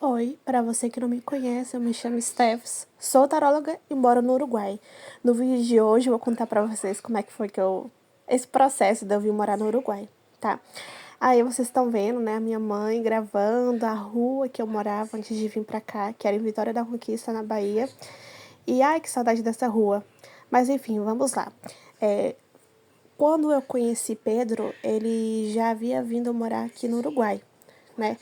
Oi, para você que não me conhece, eu me chamo Stephs, sou taróloga e moro no Uruguai. No vídeo de hoje eu vou contar para vocês como é que foi esse processo de eu vir morar no Uruguai, tá? Aí vocês estão vendo, né, a minha mãe gravando a rua que eu morava antes de vir para cá, que era em Vitória da Conquista, na Bahia. E ai, que saudade dessa rua. Mas enfim, vamos lá. Quando eu conheci Pedro, ele já havia vindo morar aqui no Uruguai, né?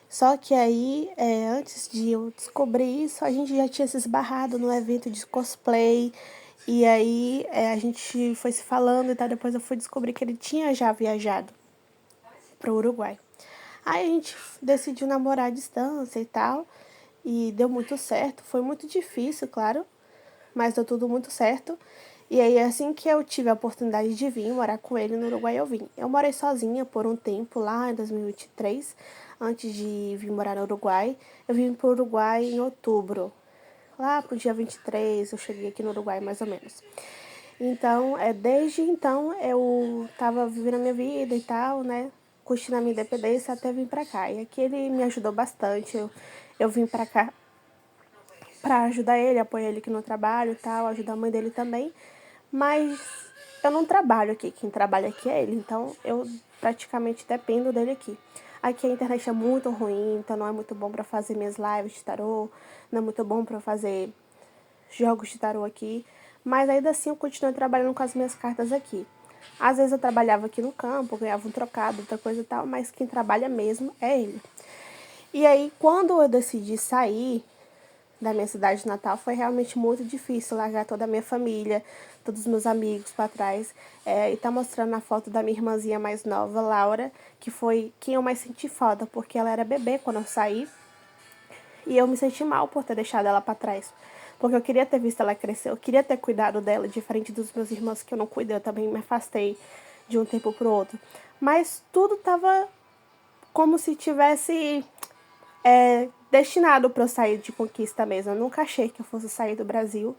Só que aí, antes de eu descobrir isso, a gente já tinha se esbarrado no evento de cosplay. E aí a gente foi se falando e tal. Depois eu fui descobrir que ele tinha já viajado pro Uruguai. Aí a gente decidiu namorar à distância e tal. E deu muito certo. Foi muito difícil, claro, mas deu tudo muito certo. E aí, assim que eu tive a oportunidade de vir morar com ele no Uruguai, eu vim. Eu morei sozinha por um tempo lá em 2023, antes de vir morar no Uruguai. Eu vim para o Uruguai em outubro. Lá pro dia 23, eu cheguei aqui no Uruguai, mais ou menos. Então, desde então, eu tava vivendo a minha vida e tal, né? Curtindo a minha independência até vir pra cá. E aqui ele me ajudou bastante. Eu vim pra cá para ajudar ele, apoiar ele aqui no trabalho e tal, ajudar a mãe dele também. Mas eu não trabalho aqui, quem trabalha aqui é ele, então eu praticamente dependo dele aqui. Aqui a internet é muito ruim, então não é muito bom para fazer minhas lives de tarô, não é muito bom para fazer jogos de tarô aqui, mas ainda assim eu continuo trabalhando com as minhas cartas aqui. Às vezes eu trabalhava aqui no campo, ganhava um trocado, outra coisa e tal, mas quem trabalha mesmo é ele. E aí, quando eu decidi sair da minha cidade natal, foi realmente muito difícil largar toda a minha família, todos os meus amigos para trás. E tá mostrando a foto da minha irmãzinha mais nova, Laura, que foi quem eu mais senti falta, porque ela era bebê quando eu saí. E eu me senti mal por ter deixado ela para trás. Porque eu queria ter visto ela crescer, eu queria ter cuidado dela, diferente dos meus irmãos que eu não cuidei, eu também me afastei de um tempo pro outro. Mas tudo tava como se tivesse destinado para eu sair de conquista mesmo. Eu nunca achei que eu fosse sair do Brasil.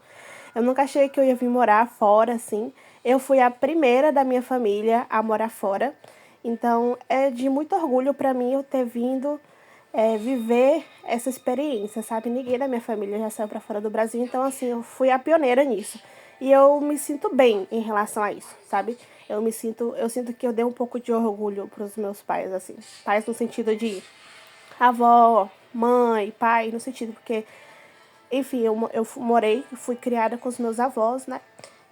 Eu nunca achei que eu ia vir morar fora, assim. Eu fui a primeira da minha família a morar fora. Então, é de muito orgulho para mim eu ter vindo viver essa experiência, sabe? Ninguém da minha família já saiu para fora do Brasil. Então, assim, eu fui a pioneira nisso. E eu me sinto bem em relação a isso, sabe? Eu sinto que eu dei um pouco de orgulho pros meus pais, assim. Pais no sentido de avó, mãe, pai, no sentido, porque, enfim, eu morei, fui criada com os meus avós, né?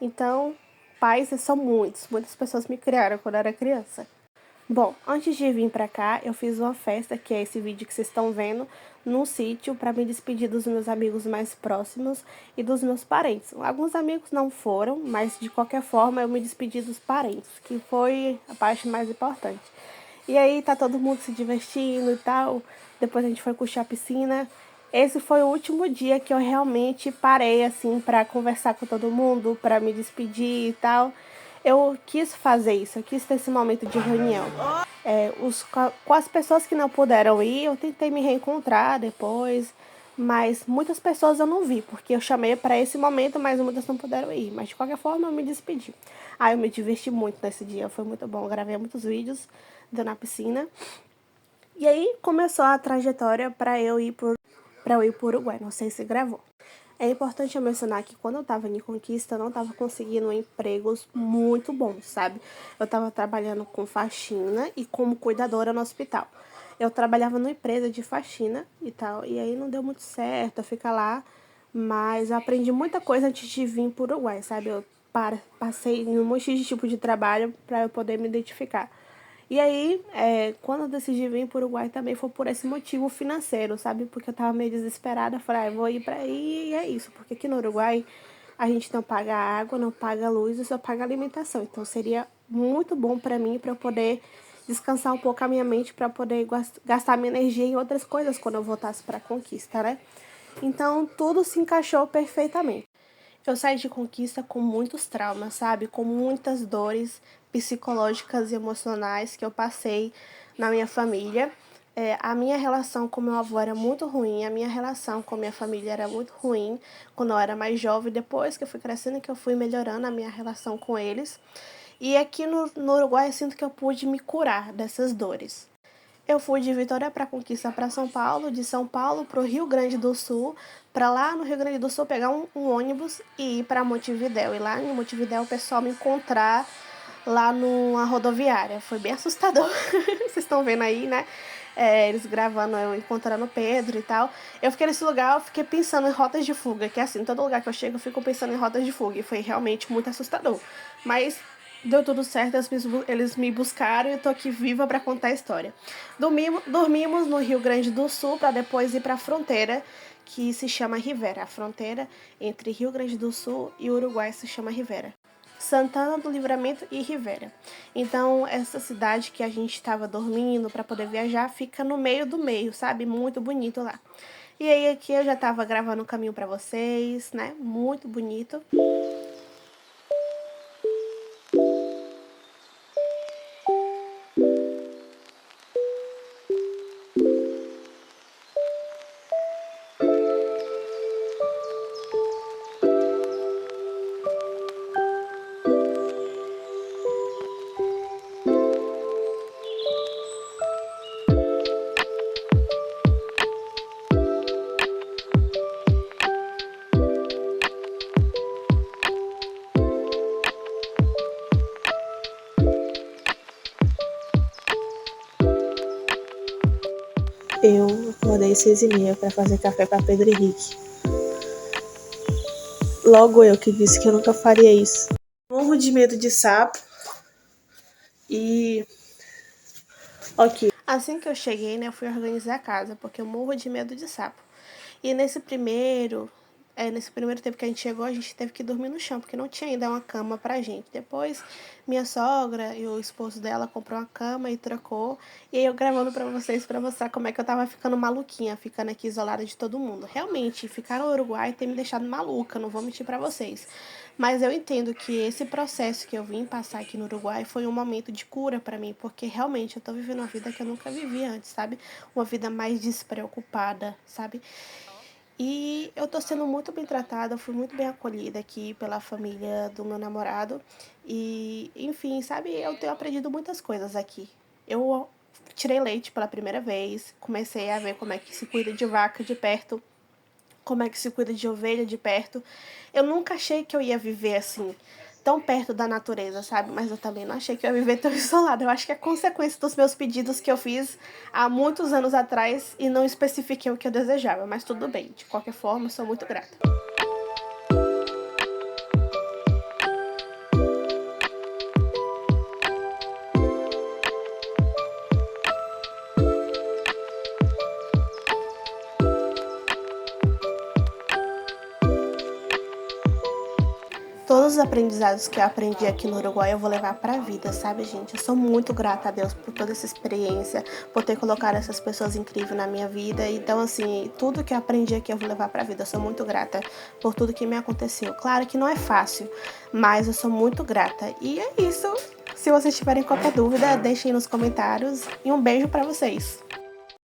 Então, pais são muitas pessoas me criaram quando eu era criança. Bom, antes de vir pra cá, eu fiz uma festa, que é esse vídeo que vocês estão vendo, num sítio para me despedir dos meus amigos mais próximos e dos meus parentes. Alguns amigos não foram, mas de qualquer forma eu me despedi dos parentes, que foi a parte mais importante. E aí tá todo mundo se divertindo e tal. Depois a gente foi curtir a piscina. Esse foi o último dia que eu realmente parei assim para conversar com todo mundo, para me despedir e tal. Eu quis fazer isso, eu quis ter esse momento de reunião. Com as pessoas que não puderam ir, eu tentei me reencontrar depois, mas muitas pessoas eu não vi, porque eu chamei para esse momento, mas muitas não puderam ir. Mas de qualquer forma, eu me despedi. Eu me diverti muito nesse dia, foi muito bom. Eu gravei muitos vídeos na piscina. E aí começou a trajetória para eu ir para o Uruguai. Não sei se gravou. É importante eu mencionar que quando eu estava em Conquista, eu não estava conseguindo empregos muito bons, sabe? Eu estava trabalhando com faxina e como cuidadora no hospital. Eu trabalhava numa empresa de faxina e tal, e aí não deu muito certo eu ficar lá, mas eu aprendi muita coisa antes de vir para o Uruguai, sabe? Eu passei em um monte de tipo de trabalho para eu poder me identificar. E aí, quando eu decidi vir para o Uruguai também foi por esse motivo financeiro, sabe? Porque eu tava meio desesperada, falei, vou ir para aí e é isso. Porque aqui no Uruguai a gente não paga água, não paga luz e só paga alimentação. Então seria muito bom para mim, para eu poder descansar um pouco a minha mente, para poder gastar minha energia em outras coisas quando eu voltasse para a Conquista, né? Então tudo se encaixou perfeitamente. Eu saí de Conquista com muitos traumas, sabe? Com muitas dores psicológicas e emocionais que eu passei na minha família. A minha relação com meu avô era muito ruim, a minha relação com minha família era muito ruim quando eu era mais jovem. Depois que eu fui crescendo, que eu fui melhorando a minha relação com eles. E aqui no Uruguai eu sinto que eu pude me curar dessas dores. Eu fui de Vitória para Conquista para São Paulo, de São Paulo para o Rio Grande do Sul, para lá no Rio Grande do Sul pegar um ônibus e ir para Montevidéu. E lá em Montevidéu o pessoal me encontrar lá numa rodoviária. Foi bem assustador. Vocês estão vendo aí, né? Eles gravando eu encontrando o Pedro e tal. Eu fiquei nesse lugar, eu fiquei pensando em rotas de fuga, que assim, todo lugar que eu chego eu fico pensando em rotas de fuga. E foi realmente muito assustador. Mas deu tudo certo, eles me buscaram e eu tô aqui viva para contar a história. Dormimos no Rio Grande do Sul para depois ir para a fronteira, que se chama Rivera. A fronteira entre Rio Grande do Sul e Uruguai se chama Rivera. Santana do Livramento e Rivera. Então, essa cidade que a gente estava dormindo para poder viajar fica no meio do meio, sabe? Muito bonito lá. E aí aqui eu já estava gravando o caminho para vocês, né? Muito bonito. Eu acordei 6h30 para fazer café para Pedro Henrique. Logo eu que disse que eu nunca faria isso. Morro de medo de sapo. E... ok. Assim que eu cheguei, né, eu fui organizar a casa, porque eu morro de medo de sapo. E nesse primeiro tempo que a gente chegou, a gente teve que dormir no chão, porque não tinha ainda uma cama pra gente. Depois, minha sogra e o esposo dela comprou uma cama e trocou. E aí eu gravando pra vocês, pra mostrar como é que eu tava ficando maluquinha, ficando aqui isolada de todo mundo. Realmente, ficar no Uruguai tem me deixado maluca, não vou mentir pra vocês. Mas eu entendo que esse processo que eu vim passar aqui no Uruguai foi um momento de cura pra mim, porque realmente eu tô vivendo uma vida que eu nunca vivi antes, sabe? Uma vida mais despreocupada, sabe? E eu tô sendo muito bem tratada, fui muito bem acolhida aqui pela família do meu namorado. E, enfim, sabe, eu tenho aprendido muitas coisas aqui. Eu tirei leite pela primeira vez, comecei a ver como é que se cuida de vaca de perto, como é que se cuida de ovelha de perto. Eu nunca achei que eu ia viver assim, tão perto da natureza, sabe? Mas eu também não achei que eu ia viver tão isolada. Eu acho que é consequência dos meus pedidos que eu fiz há muitos anos atrás e não especifiquei o que eu desejava. Mas tudo bem, de qualquer forma, eu sou muito grata. Todos os aprendizados que eu aprendi aqui no Uruguai eu vou levar pra vida, sabe, gente? Eu sou muito grata a Deus por toda essa experiência, por ter colocado essas pessoas incríveis na minha vida. Então, assim, tudo que eu aprendi aqui eu vou levar pra vida. Eu sou muito grata por tudo que me aconteceu. Claro que não é fácil, mas eu sou muito grata. E é isso. Se vocês tiverem qualquer dúvida, deixem nos comentários. E um beijo pra vocês.